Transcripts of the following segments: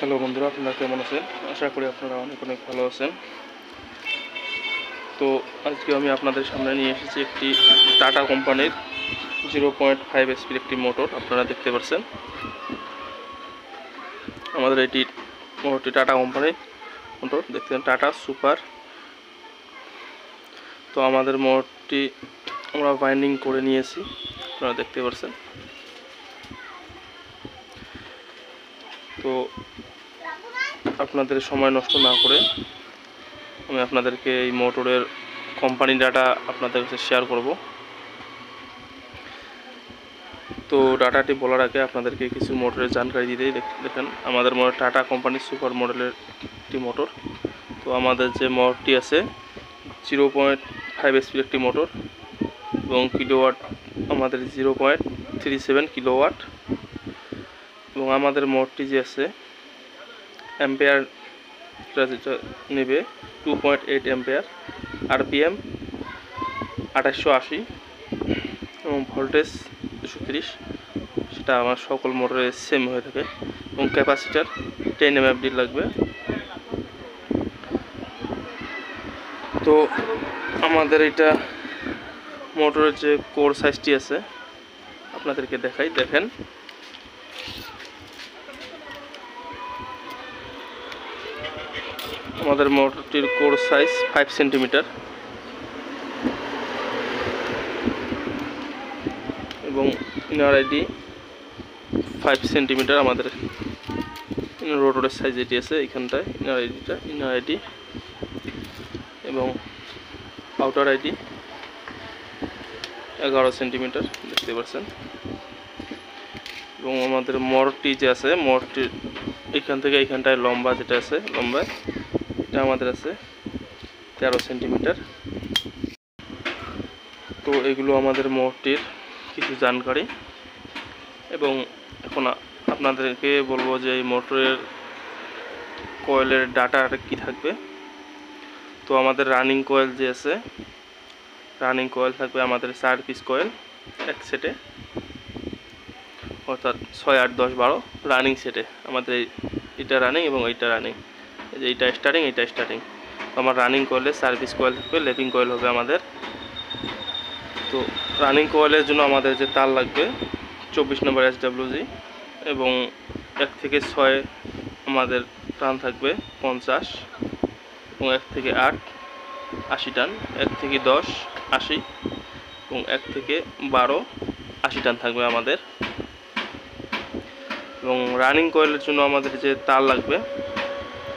Hello বন্ধুরা, আপনারা কেমন আছেন? আশা করি আপনারা অনেক অনেক ভালো আছেন। তো আজকে আমি আপনাদের সামনে নিয়ে এসেছি একটি টাটা কোম্পানির 0.5 এসপির একটি মোটর। আপনারা দেখতে পাচ্ছেন আমাদের এটি মোটরটি টাটা কোম্পানির মোটর, দেখতেন টাটা সুপার। তো আমাদের মোটরটি আমরা বাইন্ডিং করে নিয়েছি, আপনারা দেখতে পাচ্ছেন। তো আপনাদের সময় নষ্ট না করে আমি আপনাদেরকে এই মোটরের কোম্পানি ডাটা আপনাদের কাছে শেয়ার করব। তো ডাটাটি বলার আগে আপনাদেরকে কিছু মোটরের জানকারি দিতেই দেখেন আমাদের মোটর টাটা কোম্পানির সুপার মডেলের একটি মোটর। তো আমাদের যে মোটরটি আছে 0.5 এসপির একটি মোটর এবং কিলোওয়াট আমাদের 0.37 কিলোওয়াট। এবং আমাদের মোটরটি যে আছে অ্যাম্পিয়ার যেটা নেবে 2.8 অ্যাম্পিয়ার, আরপিএম 2880 এবং ভোল্টেজ 230, সেটা আমার সকল মোটরে সেম হয়ে থাকে। এবং ক্যাপাসিটার 10 mFD লাগবে। তো আমাদের এটা মোটরের যে কোর সাইজটি আছে আপনাদেরকে দেখাই, দেখেন আমাদের মোটরটির কোর সাইজ 5 সেন্টিমিটার এবং ইনার আইডি 5 সেন্টিমিটার। আমাদের রোটরের সাইজ যেটি আছে এখানটায় ইনার আইডি এবং আউটার আইডি 11 সেন্টিমিটার, দেখতে পাচ্ছেন। এবং আমাদের মোটরটি যে আছে মোটরটির এখান থেকে এইখানটায় লম্বা যেটা আছে লম্বায় এটা আমাদের আছে 13 সেন্টিমিটার। তো এগুলো আমাদের মোটরটির কিছু জানকারি। এবং এখন আপনাদেরকে বলবো যে এই মোটরের কয়েলের ডাটাটা কি থাকবে। তো আমাদের রানিং কয়েল যে আছে, রানিং কয়েল থাকবে আমাদের 4 পিস কয়েল এক সেটে, অর্থাৎ 6, 8, 10, 12 রানিং সেটে। আমাদের এটা রানিং এবং এইটা রানিং, এই যে এইটা স্টার্টিং এইটা স্টার্টিং। তো আমার রানিং কয়েলে 4 পিস কয়েল থাকবে, লেপিং কয়েল হবে আমাদের। তো রানিং কয়েলের জন্য আমাদের যে তার লাগবে 24 নম্বর SWG এবং 1 থেকে 6 আমাদের টান থাকবে 50 এবং 1 থেকে 8 80 টান, 1 থেকে 10 80 এবং 1 থেকে 12 80 টান থাকবে আমাদের। এবং রানিং কয়েলের জন্য আমাদের যে তার লাগবে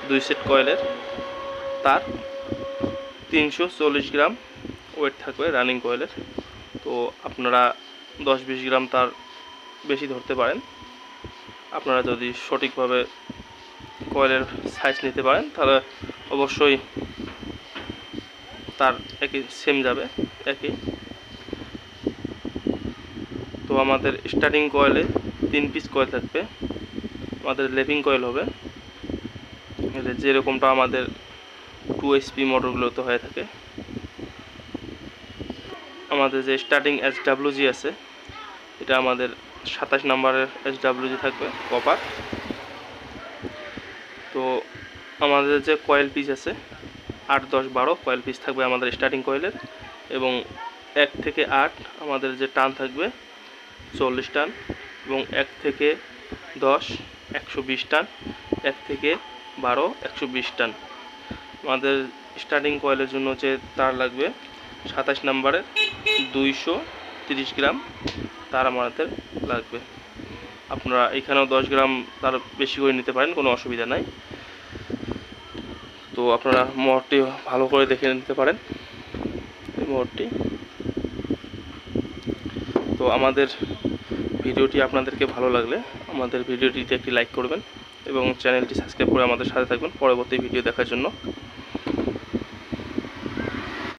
2 সেট কয়েলের তার 340 গ্রাম ওয়েট থাকবে রানিং কয়েলের। তো আপনারা 10-20 গ্রাম তার বেশি ধরতে পারেন। আপনারা যদি সঠিকভাবে কয়েলের সাইজ নিতে পারেন তাহলে অবশ্যই তার একই সেম যাবে একই। তো আমাদের স্টার্টিং কয়েলে 3 পিস কয়েল থাকবে, আমাদের লেপিং কয়েল হবে যেরকমটা আমাদের 2 এসপি মোটরগুলোতে হয়ে থাকে। আমাদের যে স্টার্টিং SWG আছে এটা আমাদের 27 নম্বরের SWG থাকবে কপার। তো আমাদের যে কয়েল পিস আছে 8, 10, 12 কয়েল পিস থাকবে আমাদের স্টার্টিং কয়েলের। এবং 1 থেকে 8 আমাদের যে টান থাকবে 40 টান এবং 1 থেকে 10 120 টান, 1 থেকে 12 120 টান। আমাদের স্টার্টিং কয়েলের জন্য যে তার লাগবে 27 নম্বরের 230 গ্রাম তার আমাদের লাগবে। আপনারা এখানেও 10 গ্রাম তার বেশি করে নিতে পারেন, কোনো অসুবিধা নাই। তো আপনারা মোটরটি ভালো করে দেখে নিতে পারেন এই মোটরটি। তো আমাদের ভিডিওটি আপনাদেরকে ভালো লাগলে আমাদের ভিডিওটিতে একটি লাইক করবেন এবং চ্যানেলটি সাবস্ক্রাইব করে আমাদের সাথে থাকবেন পরবর্তী ভিডিও দেখার জন্য।